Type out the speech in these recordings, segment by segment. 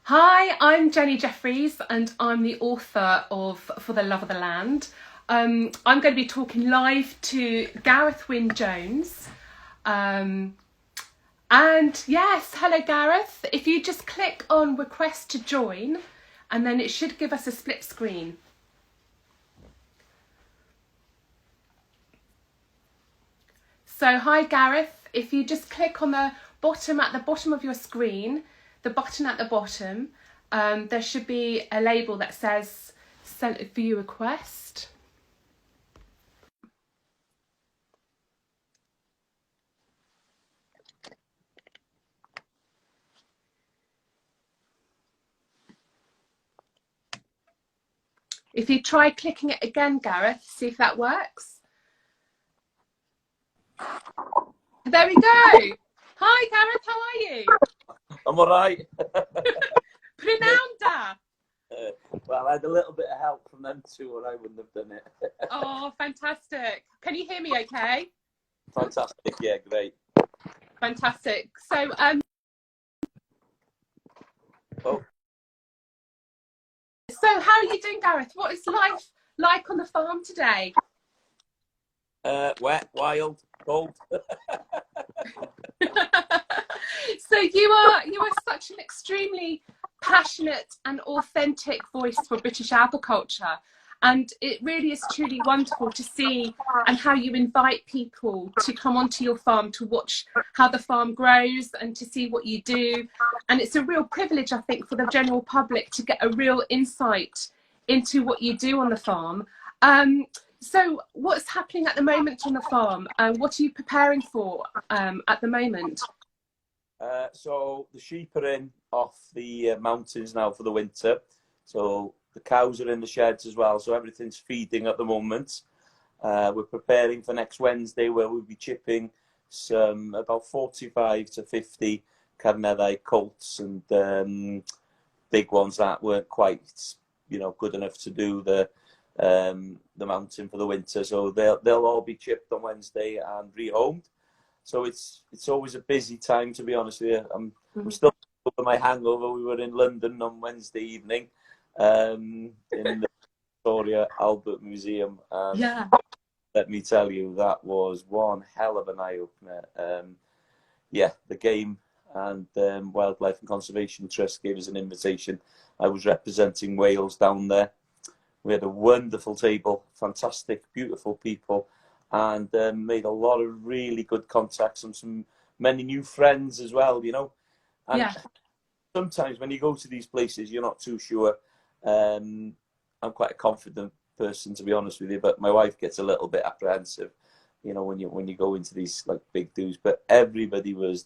Hi, I'm Jenny Jeffries and I'm the author of For the Love of the Land. I'm going to be talking live to Gareth Wyn Jones. And yes, hello Gareth. If you just click on request to join and then it should give us a split screen. So hi Gareth, if you just click on the bottom at the bottom of your screen, the button at the bottom, there should be a label that says sent a view request. If you try clicking it again, Gareth, see if that works. There we go. Hi Gareth, how are you? I'm all right. Prenanda. Well, I had a little bit of help from them too, or I wouldn't have done it. Oh, fantastic. Can you hear me okay? Fantastic, yeah, great. Fantastic. So, Oh, so how are you doing, Gareth? What is life like on the farm today? wet, wild, cold. So you are such an extremely passionate and authentic voice for British agriculture, and it really is truly wonderful to see and how you invite people to come onto your farm to watch how the farm grows and to see what you do. And it's a real privilege, I think, for the general public to get a real insight into what you do on the farm. So what's happening at the moment on the farm? What are you preparing for at the moment? So the sheep are in off the mountains now for the winter. So the cows are in the sheds as well. So everything's feeding at the moment. We're preparing for next Wednesday where we'll be chipping some about 45 to 50 Carneddau colts and big ones that weren't quite, good enough to do the mountain for the winter. So they'll all be chipped on Wednesday and rehomed. So it's always a busy time, to be honest with you. I'm still over my hangover. We were in London on Wednesday evening, in the Victoria Albert Museum, and Yeah. let me tell you, that was one hell of an eye opener. Yeah, the game and Wildlife and Conservation Trust gave us an invitation. I was representing Wales down there. We had a wonderful table, fantastic, beautiful people, and made a lot of really good contacts and many new friends as well. And Yeah. sometimes when you go to these places, you're not too sure. I'm quite a confident person, to be honest with you, but my wife gets a little bit apprehensive, when you go into these like big do's. But everybody was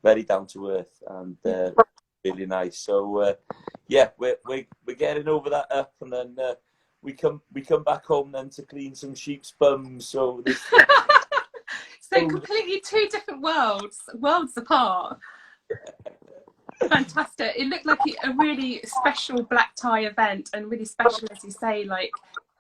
very down to earth and really nice. So yeah, we're getting over that up, and then we come back home then to clean some sheep's bums. So this. So completely two different worlds apart. Fantastic. It looked like a really special black tie event, and really special, as you say, like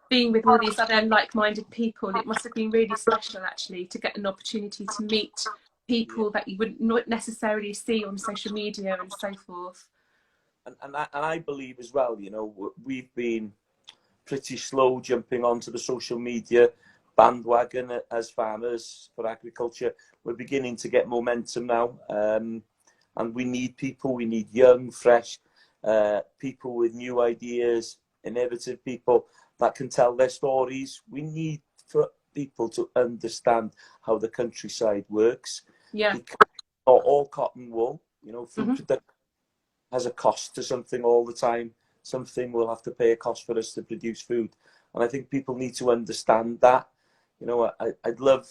being with all these other like-minded people. It must have been really special actually to get an opportunity to meet people that you would not necessarily see on social media and so forth. And I believe as well, we've been pretty slow jumping onto the social media bandwagon as farmers for agriculture. We're beginning to get momentum now, and we need people. We need young, fresh people with new ideas, innovative people that can tell their stories. We need for people to understand how the countryside works. Yeah. It's not all cotton wool. Food production has a cost to something all the time. Something will have to pay a cost for us to produce food. And I think people need to understand that. I'd love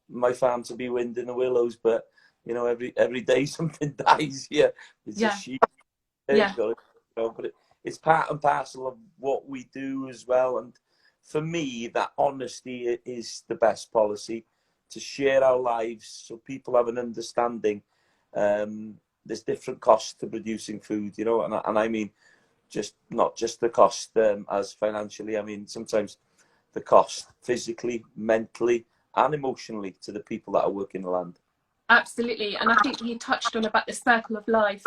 my farm to be wind in the willows, but every day something dies here. It's a Yeah. sheep. Yeah. But it's part and parcel of what we do as well. And for me, that honesty is the best policy, to share our lives so people have an understanding. There's different costs to producing food, and I mean, not just the cost as financially. I mean, sometimes the cost physically, mentally, and emotionally to the people that are working the land. Absolutely. And I think you touched on about the circle of life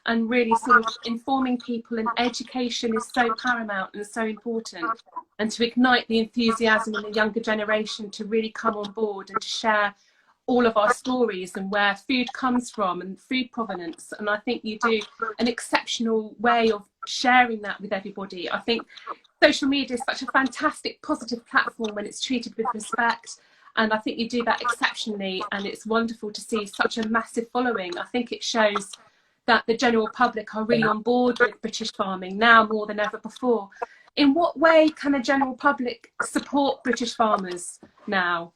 and really sort of informing people, and education is so paramount and so important, and to ignite the enthusiasm in the younger generation to really come on board and to share all of our stories and where food comes from and food provenance. And I think you do an exceptional way of sharing that with everybody. I think social media is such a fantastic positive platform when it's treated with respect, and I think you do that exceptionally, and it's wonderful to see such a massive following. I think it shows that the general public are really on board with British farming now more than ever before. In what way can the general public support British farmers now?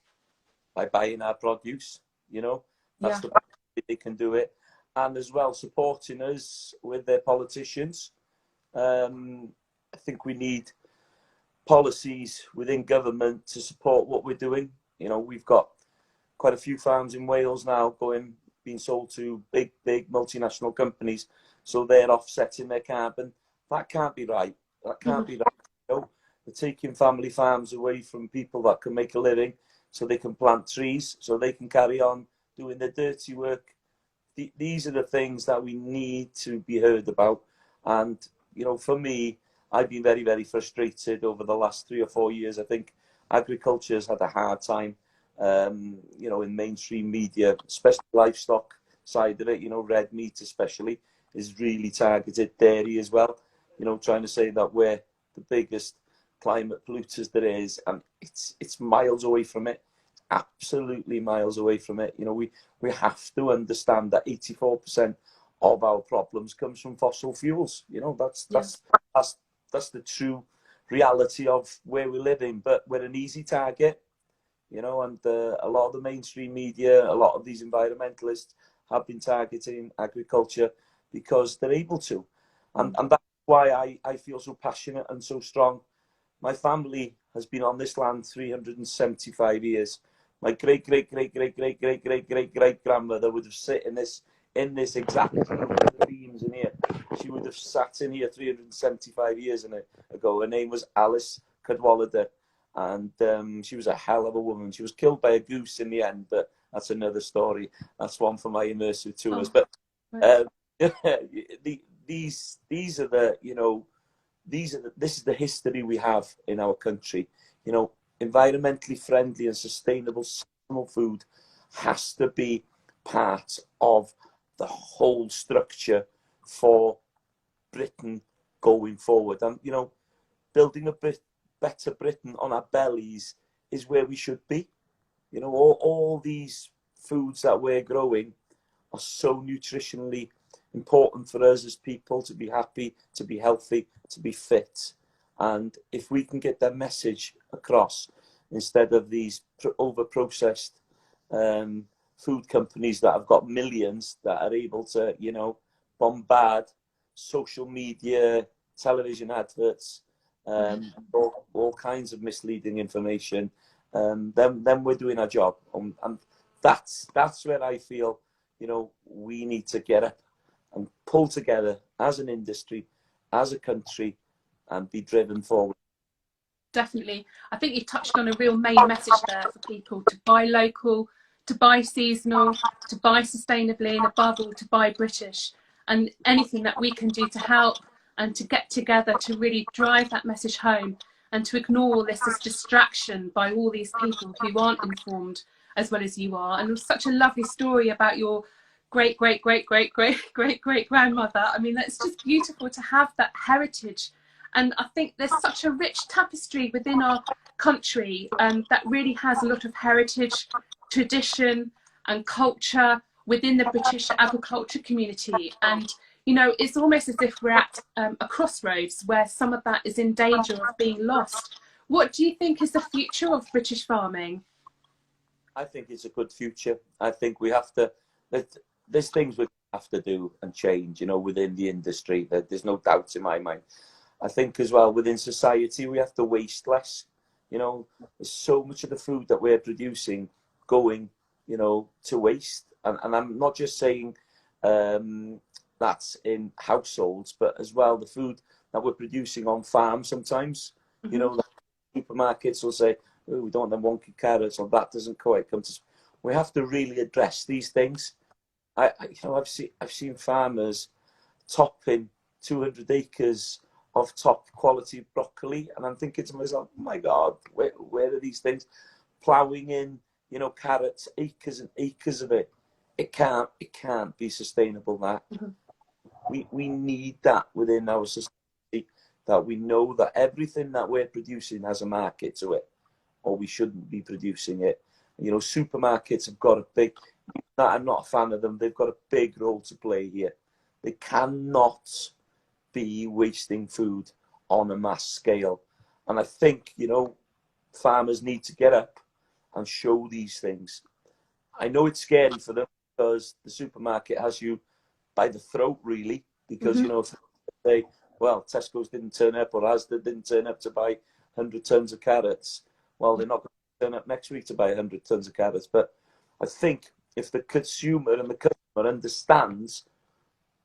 By buying our produce, you know, that's the way they can do it. And as well, supporting us with their politicians. I think we need policies within government to support what we're doing. You know, we've got quite a few farms in Wales now being sold to big multinational companies, so they're offsetting their carbon. That can't be right. That can't be right. You know, they're taking family farms away from people that can make a living, so they can plant trees, so they can carry on doing the dirty work. These are the things that we need to be heard about. And, you know, for me, I've been very, very frustrated over the last 3 or 4 years. I think agriculture has had a hard time, you know, in mainstream media, especially livestock side of it, you know, red meat especially, is really targeted. Dairy as well, you know, trying to say that we're the biggest climate polluters there is, and it's miles away from it, absolutely miles away from it. You know, we have to understand that 84% of our problems comes from fossil fuels. You know, that's the true reality of where we're living. But we're an easy target, you know, and a lot of the mainstream media, a lot of these environmentalists have been targeting agriculture because they're able to, and that's why I feel so passionate and so strong. My family has been on this land 375 years. My great grandmother would have sat in this exact beams in here. She would have sat in here 375 years ago. Her name was Alice Cadwallader, and she was a hell of a woman. She was killed by a goose in the end, but that's another story. That's one for my immersive tours. But these are the, you know, this is the history we have in our country. You know, environmentally friendly and sustainable food has to be part of the whole structure for Britain going forward. And, you know, building a better Britain on our bellies is where we should be. You know, all these foods that we're growing are so nutritionally important for us as people to be happy, to be healthy, to be fit. And if we can get that message across, instead of these over-processed food companies that have got millions that are able to, you know, bombard social media, television adverts, all kinds of misleading information, then we're doing our job. And that's where I feel, you know, we need to get up and pull together as an industry, as a country, and be driven forward. Definitely. I think you touched on a real main message there for people: to buy local, to buy seasonal, to buy sustainably, and above all, to buy British. And anything that we can do to help and to get together to really drive that message home, and to ignore all this distraction by all these people who aren't informed as well as you are. And it was such a lovely story about your great grandmother. I mean, it's just beautiful to have that heritage. And I think there's such a rich tapestry within our country that really has a lot of heritage, tradition and culture within the British agriculture community. And, you know, it's almost as if we're at a crossroads where some of that is in danger of being lost. What do you think is the future of British farming? I think it's a good future. I think we have to, there's things we have to do and change, you know, within the industry. There's no doubt in my mind. I think as well within society we have to waste less. You know, there's so much of the food that we're producing going, you know, to waste. And I'm not just saying that's in households, but as well the food that we're producing on farms sometimes. You know, the supermarkets will say, oh, we don't want them wonky carrots, or that doesn't quite come to. We have to really address these things. You know, I've seen farmers topping 200 acres of top quality broccoli, and I'm thinking to myself, oh my God, where are these things? Ploughing in, you know, carrots, acres and acres of it. It can't be sustainable, that. We need that within our society, that we know that everything that we're producing has a market to it, or we shouldn't be producing it. You know, supermarkets have got a big, I'm not a fan of them, they've got a big role to play here. They cannot be wasting food on a mass scale. And I think, you know, farmers need to get up and show these things. I know it's scary for them because the supermarket has you by the throat, really, because, you know, if they, well, Tesco's didn't turn up, or Asda didn't turn up to buy 100 tons of carrots, well, they're not going to turn up next week to buy 100 tons of carrots. But I think if the consumer and the customer understands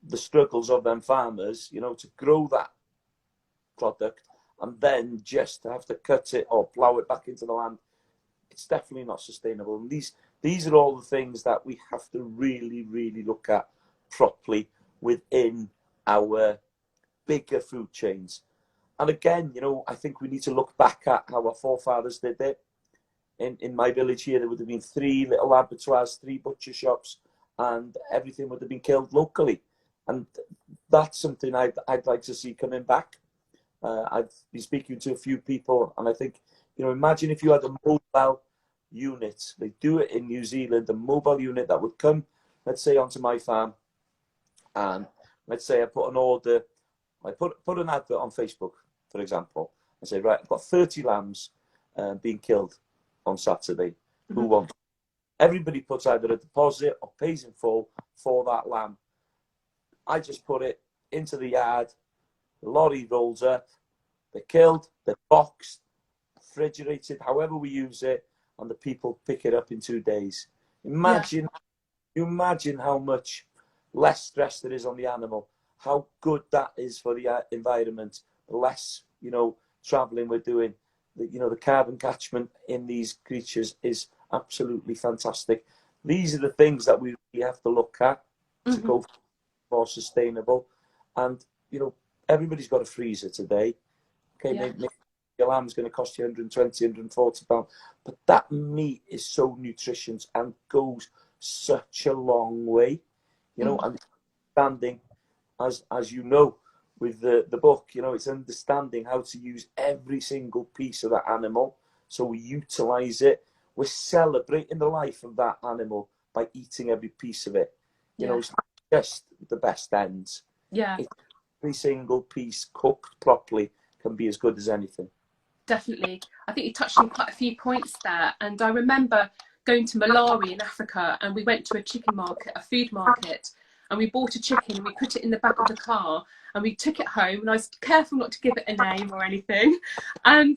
the struggles of them farmers, you know, to grow that product and then just to have to cut it or plough it back into the land, it's definitely not sustainable. And these are all the things that we have to really, really look at properly within our bigger food chains. And again, you know, I think we need to look back at how our forefathers did it. In my village here, there would have been 3 little abattoirs, 3 butcher shops, and everything would have been killed locally. And that's something I'd like to see coming back. I've been speaking to a few people, and I think, you know, imagine if you had a mobile unit. They do it in New Zealand, a mobile unit that would come, let's say, onto my farm, and let's say I put an order, I put an advert on Facebook, for example, and say, right, I've got 30 lambs being killed on Saturday. Who wants? Everybody puts either a deposit or pays in full for that lamb. I just put it into the yard, the lorry rolls up, they're killed, they're boxed, refrigerated, however we use it, and the people pick it up in 2 days. Imagine how much less stress there is on the animal, how good that is for the environment, the less, you know, traveling we're doing. You know, the carbon catchment in these creatures is absolutely fantastic. These are the things that we really have to look at to go more sustainable. And, you know, everybody's got a freezer today. Okay, maybe your lamb's going to cost you 120, 140 pounds, but that meat is so nutritious and goes such a long way. You know, understanding, as you know, with the book, you know, it's understanding how to use every single piece of that animal, so we utilize it. We're celebrating the life of that animal by eating every piece of it. You know, it's not just the best ends. Every single piece cooked properly can be as good as anything. Definitely. I think you touched on quite a few points there. And I remember going to Malawi in Africa, and we went to a chicken market, a food market, and we bought a chicken and we put it in the back of the car and we took it home, and I was careful not to give it a name or anything. And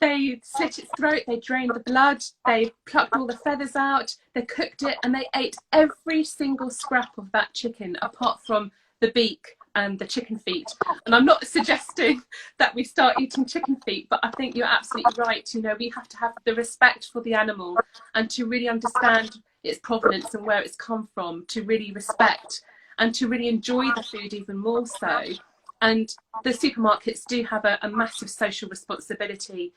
they slit its throat, they drained the blood, they plucked all the feathers out, they cooked it, and they ate every single scrap of that chicken apart from the beak and the chicken feet. And I'm not suggesting that we start eating chicken feet, but I think you're absolutely right. You know, we have to have the respect for the animal and to really understand its provenance and where it's come from, to really respect and to really enjoy the food even more so. And the supermarkets do have a massive social responsibility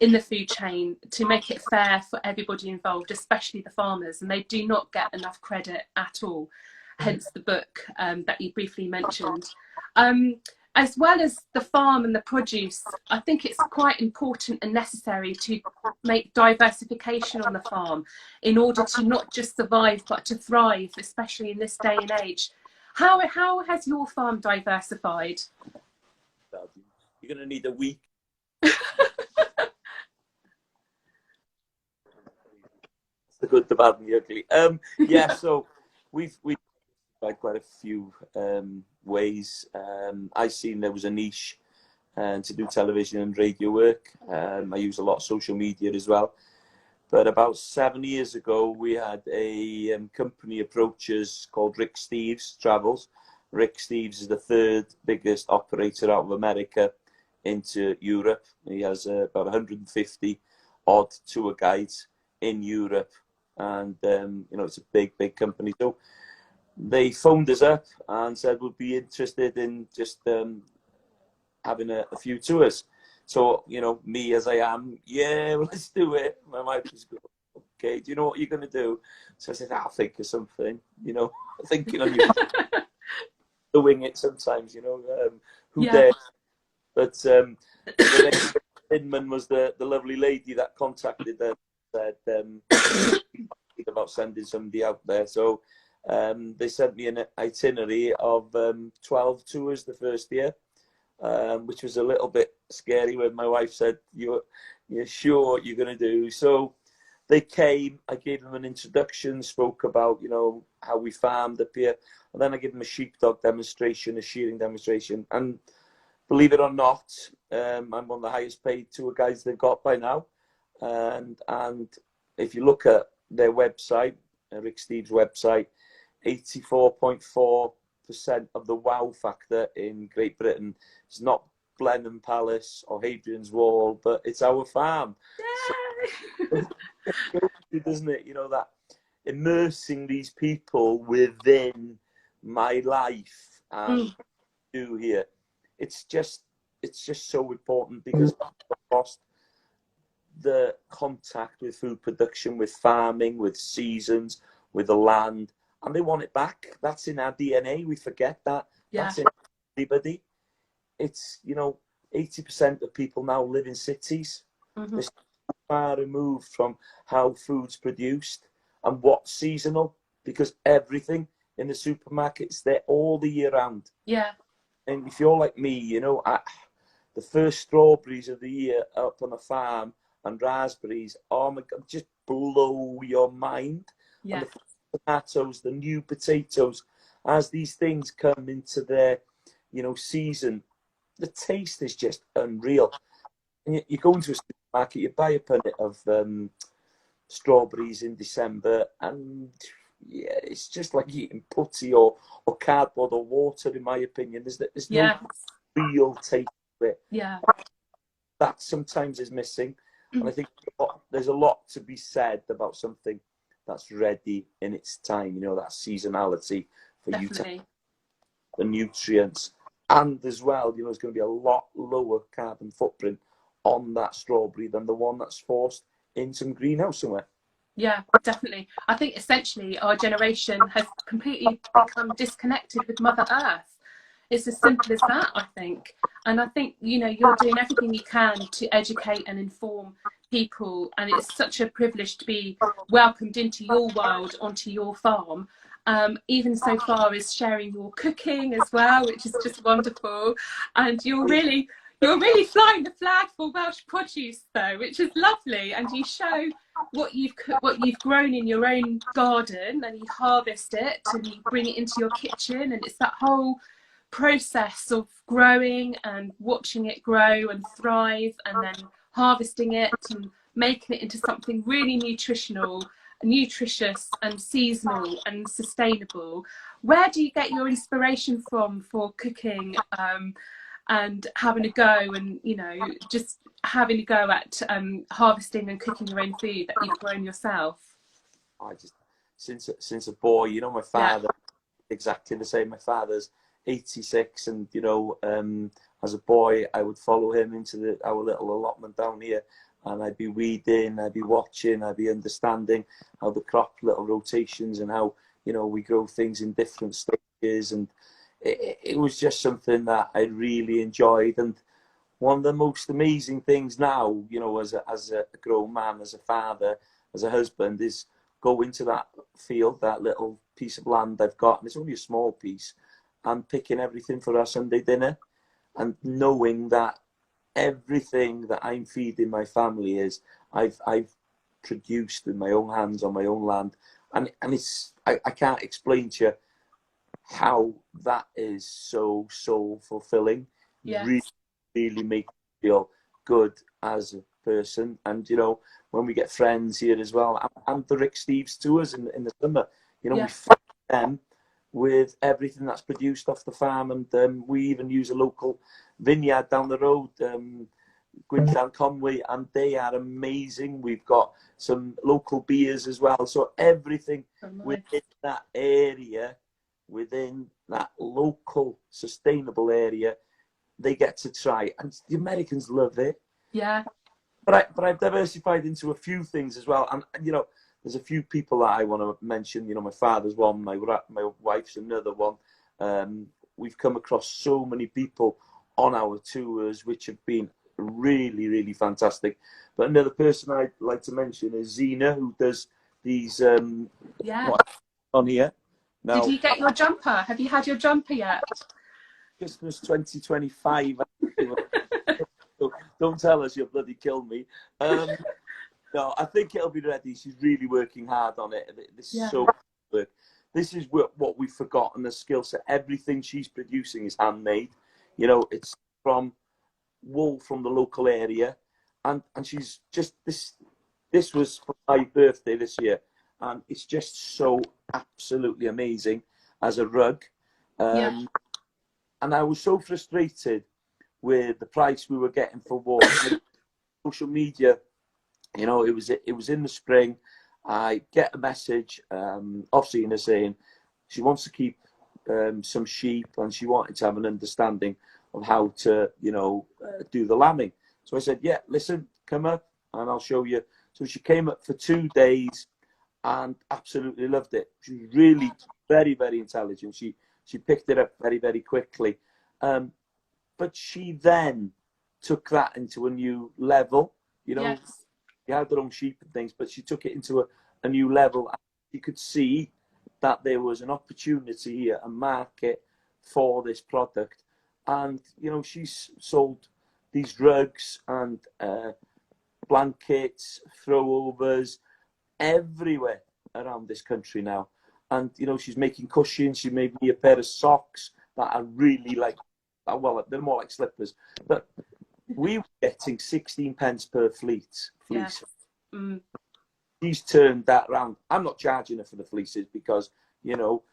in the food chain to make it fair for everybody involved, especially the farmers, and they do not get enough credit at all. Hence the book that you briefly mentioned. As well as the farm and the produce, I think it's quite important and necessary to make diversification on the farm in order to not just survive but to thrive, especially in this day and age. How has your farm diversified? You're going to need a week. The good, the bad, and the ugly. Yeah, so we've tried quite a few ways. I seen there was a niche to do television and radio work. I use a lot of social media as well. But about 7 years ago, we had a company approach us called Rick Steves Travels. Rick Steves is the 3rd biggest operator out of America into Europe. He has about 150 odd tour guides in Europe. And, you know, it's a big, big company. So they phoned us up and said we'd be interested in just having a few tours. So, you know, me as I am, yeah, well, let's do it. My wife was going, okay, do you know what you're going to do? So I said, I'll think of something, you know, thinking on you, doing it sometimes, you know, who dares? But Inman was the lovely lady that contacted them, said about sending somebody out there. So they sent me an itinerary of 12 tours the first year. Which was a little bit scary when my wife said, you're sure what you're going to do? So they came, I gave them an introduction, spoke about, you know, how we farmed up here. And then I gave them a sheepdog demonstration, a shearing demonstration. And believe it or not, I'm one of the highest paid tour guides they've got by now. And if you look at their website, Rick Steves' website, 84.4% of the wow factor in Great Britain is not Blenheim Palace or Hadrian's Wall, but it's our farm. So, doesn't it? You know, that immersing these people within my life and do here. It's just so important, because I've lost the contact with food production, with farming, with seasons, with the land. And they want it back. That's in our DNA. We forget that. Yeah. That's in everybody. It's, you know, 80% of people now live in cities. Mm-hmm. They're far removed from how food's produced and what's seasonal, because everything in the supermarkets, they're all the year round. Yeah. And if you're like me, you know, the first strawberries of the year up on a farm and raspberries, oh my God, just blow your mind. Yeah. And the tomatoes, the new potatoes, as these things come into their, you know, season, the taste is just unreal. And you go into a supermarket, you buy a punnet of strawberries in December, and yeah, it's just like eating putty or cardboard or water, in my opinion. There's no real taste to it. Yeah, that sometimes is missing, and I think there's a lot to be said about something that's ready in its time, you know, that seasonality for Definitely. You to the nutrients. And as well, you know, there's going to be a lot lower carbon footprint on that strawberry than the one that's forced in some greenhouse somewhere. Yeah, definitely. I think essentially our generation has completely become disconnected with Mother Earth. It's as simple as that, I think. And I think, you know, you're doing everything you can to educate and inform people, and it's such a privilege to be welcomed into your world, onto your farm, even so far as sharing your cooking as well, which is just wonderful. And you're really flying the flag for Welsh produce though, which is lovely. And you show what you've grown in your own garden, and you harvest it and you bring it into your kitchen, and it's that whole process of growing and watching it grow and thrive, and then harvesting it and making it into something really nutritious and seasonal and sustainable. Where do you get your inspiration from for cooking and having a go, and, you know, just having a go at harvesting and cooking your own food that you've grown yourself? I just, since a boy, you know, my father, exactly the same. My father's 86, and, you know, as a boy, I would follow him into our little allotment down here, and I'd be weeding, I'd be watching, I'd be understanding how the crop little rotations and how, you know, we grow things in different stages. And it was just something that I really enjoyed. And one of the most amazing things now, you know, as a grown man, as a father, as a husband, is go into that field, that little piece of land I've got, and it's only a small piece, and picking everything for our Sunday dinner, and knowing that everything that I'm feeding my family is I've produced with my own hands on my own land, and it's I can't explain to you how that is so fulfilling. Yes. Really make me feel good as a person. And, you know, when we get friends here as well, and the Rick Steves tours in the summer, you know, we feed them with everything that's produced off the farm, and we even use a local vineyard down the road, Gwynllan Conway, and they are amazing. We've got some local beers as well, so everything within that area within that local sustainable area, they get to try. And the Americans love it. Yeah. But I've diversified into a few things as well. And you know, there's a few people that I want to mention. You know, my father's one, my wife's another one. We've come across so many people on our tours, which have been really, really fantastic. But another person I'd like to mention is Zena, who does these Yeah. on here. Now, did you get your jumper? Have you had your jumper yet? Christmas 2025. Don't tell us you'll bloody kill me. No, I think it'll be ready. She's really working hard on it. This is so good. This is what we've forgotten, the skill set. Everything she's producing is handmade. You know, it's from wool from the local area. And she's just, this was for my birthday this year. And it's just so absolutely amazing as a rug. And I was so frustrated with the price we were getting for wool. Social media, you know, it was in the spring. I get a message off Zena saying she wants to keep some sheep, and she wanted to have an understanding of how to, you know, do the lambing. So I said, yeah, listen, come up and I'll show you. So she came up for 2 days and absolutely loved it. She's really very, very intelligent. She picked it up very, very quickly. But she then took that into a new level. You know, she had her own sheep and things, but she took it into a new level. You could see that there was an opportunity here, a market for this product. And, you know, she's sold these rugs and blankets, throwovers, everywhere around this country now. And, you know, she's making cushions. She made me a pair of socks that I really like. Well, they're more like slippers. But we were getting 16 pence per fleece. She's turned that around. I'm not charging her for the fleeces because, you know,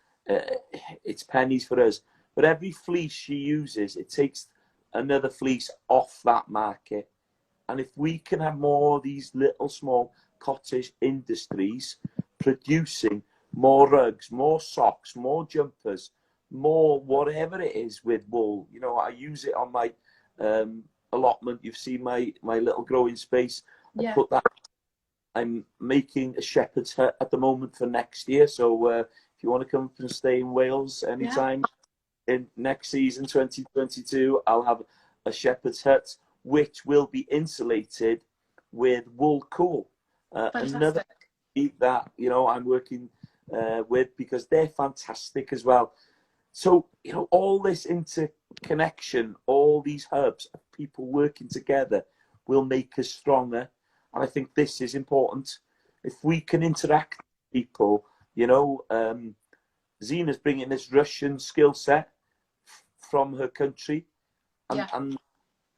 it's pennies for us. But every fleece she uses, it takes another fleece off that market. And if we can have more of these little small cottage industries producing more rugs, more socks, more jumpers, more whatever it is with wool. You know, I use it on my allotment. You've seen my little growing space. I put that. I'm making a shepherd's hut at the moment for next year. So if you want to come and stay in Wales anytime in next season, 2022, I'll have a shepherd's hut which will be insulated with wool cool. Another that, you know, I'm working with because they're fantastic as well. So, you know, all this interconnection, all these hubs of people working together will make us stronger. And I think this is important. If we can interact with people, you know, Zena's bringing this Russian skill set from her country. And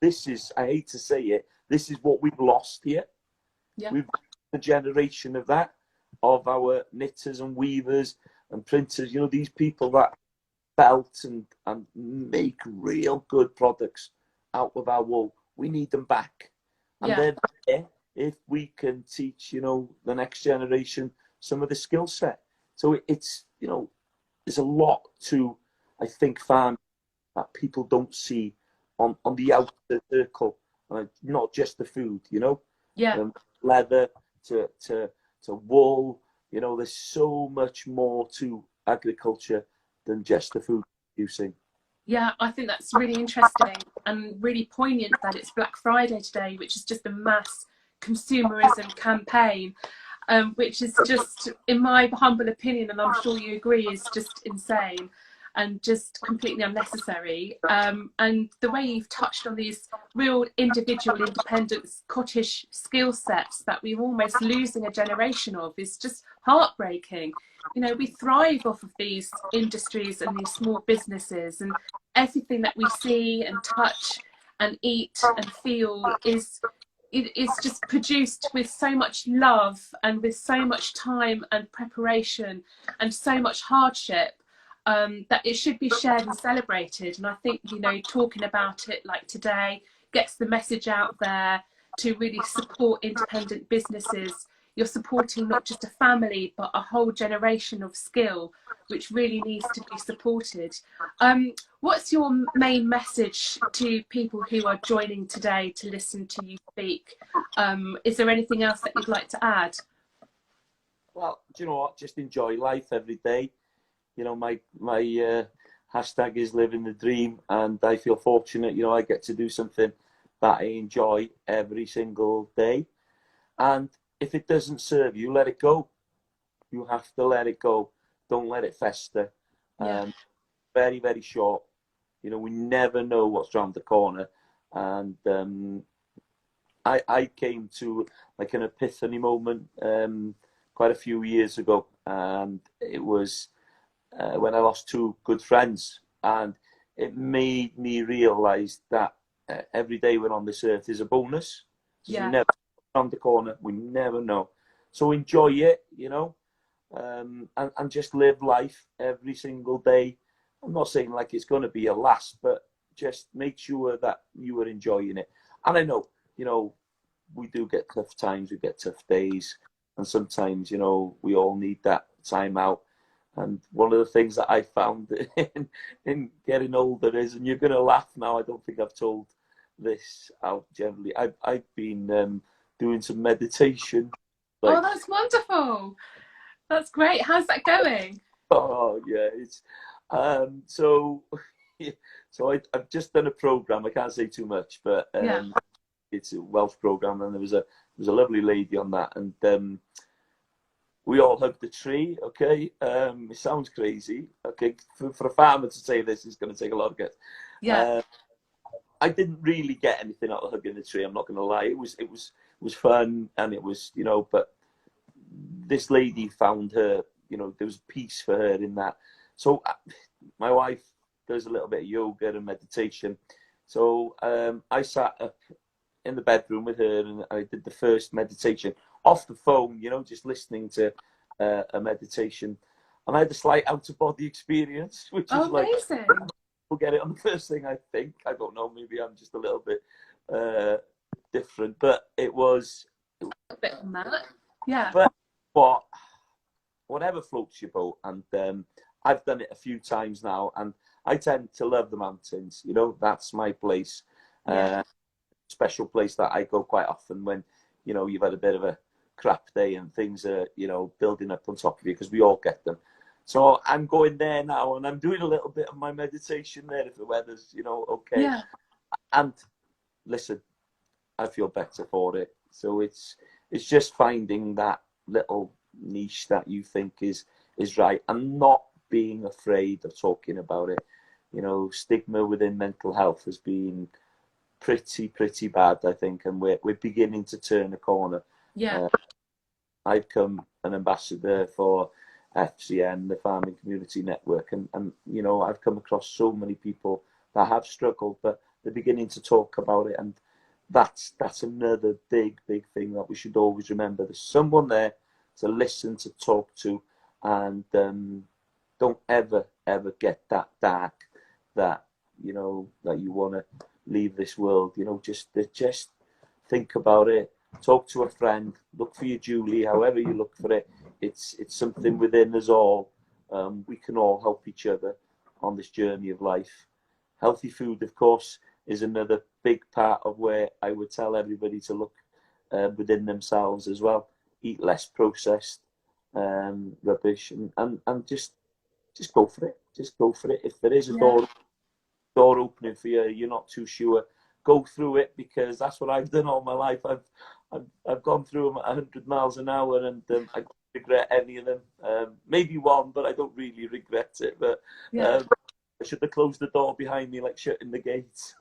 this is, I hate to say it, this is what we've lost here. We've got a generation of that, of our knitters and weavers and printers, you know, these people that felt and make real good products out of our wool. We need them back. And they're there if we can teach, you know, the next generation some of the skill set. So it's, you know, there's a lot to, I think, farm that people don't see on the outer circle, not just the food, you know. Leather to wool, you know, there's so much more to agriculture than just the food producing. Yeah, I think that's really interesting and really poignant that it's Black Friday today, which is just a mass consumerism campaign, which is just, in my humble opinion, and I'm sure you agree, is just insane and just completely unnecessary. And the way you've touched on these real individual independent cottage skill sets that we're almost losing a generation of is just heartbreaking. You know, we thrive off of these industries and these small businesses, and everything that we see and touch and eat and feel is just produced with so much love and with so much time and preparation and so much hardship, that it should be shared and celebrated. And I think, you know, talking about it like today gets the message out there to really support independent businesses, you're supporting not just a family but a whole generation of skill, which really needs to be supported. What's your main message to people who are joining today to listen to you speak? Is there anything else that you'd like to add? Well, do you know what? Just enjoy life every day. You know, my hashtag is living the dream, and I feel fortunate, you know, I get to do something that I enjoy every single day. And if it doesn't serve you, let it go. You have to let it go. Don't let it fester. Yeah. Very, very short. You know, we never know what's around the corner. And I came to like an epiphany moment quite a few years ago, and it was when I lost two good friends, and it made me realise that every day we're on this earth is a bonus. Yeah. We never around the corner. We never know. So enjoy it, you know, and just live life every single day. I'm not saying like it's going to be a last, but just make sure that you are enjoying it. And I know, you know, we do get tough times, we get tough days, and sometimes, you know, we all need that time out. And one of the things that I found in getting older is, and you're going to laugh now, I don't think I've told this out generally, I've been doing some meditation. Like, oh, that's wonderful. That's great. How's that going? oh yeah, it's so so I've just done a program. I can't say too much, but Yeah. it's a Welsh program, and there was a lovely lady on that, and we all hugged the tree. Okay, it sounds crazy. Okay, for a farmer to say this is going to take a lot of guts. Yeah. I didn't really get anything out of hugging the tree. I'm not going to lie. It was fun, and it was, you know, but this lady found her, you know, there was peace for her in that. So my wife does a little bit of yoga and meditation. So I sat up in the bedroom with her, and I did the first meditation off the phone, you know, just listening to a meditation. And I had a slight out-of-body experience, which is like, amazing. we'll get it on the first thing, I think. I don't know, maybe I'm just a little bit different, but it was... A bit on that. Yeah. But whatever floats your boat, and I've done it a few times now, and I tend to love the mountains. You know, that's my place. Yeah. Special place that I go quite often when, you know, you've had a bit of a crap day and things are, you know, building up on top of you, because we all get them. So I'm going there now, and I'm doing a little bit of my meditation there if the weather's, you know, okay. Yeah. And listen, I feel better for it. So it's just finding that little niche that you think is right, and not being afraid of talking about it. You know, stigma within mental health has been pretty bad, I think, and we're beginning to turn a corner. Yeah. I've become an ambassador for FCN, the Farming Community Network, and you know, I've come across so many people that have struggled, but they're beginning to talk about it, and that's another big thing that we should always remember. There's someone there to listen, to talk to, and don't ever get that dark that, you know, that you want to leave this world. You know, just think about it, talk to a friend, look for your Julie, however you look for it. It's something within us all. We can all help each other on this journey of life. Healthy food, of course, is another big part of where I would tell everybody to look within themselves as well. Eat less processed rubbish, and just go for it. Just go for it. If there is a door opening for you, you're not too sure, go through it, because that's what I've done all my life. I've gone through them at 100 miles an hour, and I don't regret any of them. Maybe one, but I don't really regret it. But I should have closed the door behind me, like shutting the gates.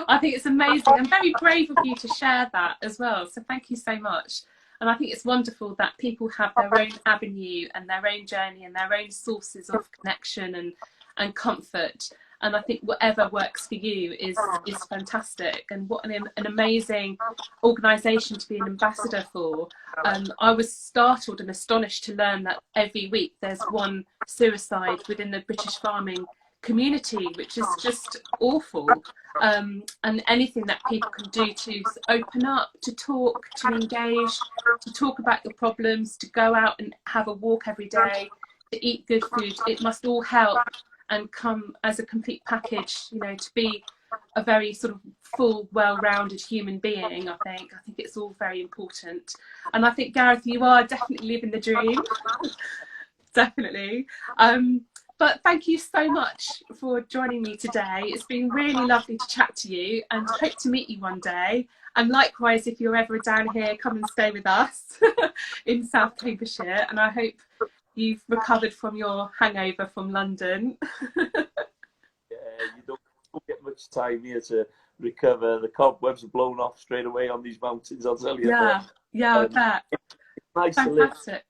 I think it's amazing and very brave of you to share that as well. So thank you so much. And I think it's wonderful that people have their own avenue and their own journey and their own sources of connection and comfort. And I think whatever works for you is fantastic. And what an amazing organisation to be an ambassador for. I was startled and astonished to learn that every week there's one suicide within the British farming community, which is just awful. And anything that people can do to open up, to talk, to engage, to talk about your problems, to go out and have a walk every day, to eat good food, it must all help and come as a complete package, you know, to be a very sort of full, well-rounded human being. I think it's all very important. And I think, Gareth, you are definitely living the dream. Definitely. But thank you so much for joining me today. It's been really lovely to chat to you, and hope to meet you one day. And likewise, if you're ever down here, come and stay with us in South Cambridgeshire. And I hope you've recovered from your hangover from London. Yeah, you don't get much time here to recover. The cobwebs are blown off straight away on these mountains, I'll tell you. Yeah, I bet. It's nice Fantastic. to live.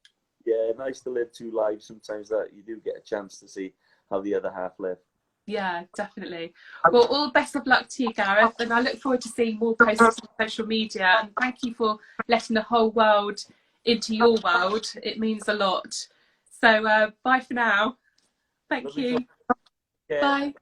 Yeah, nice to live two lives sometimes, that you do get a chance to see how the other half live. Yeah, definitely. Well, all best of luck to you, Gareth, and I look forward to seeing more posts on social media. And thank you for letting the whole world into your world. It means a lot. So bye for now. Thank you. Yeah. Bye.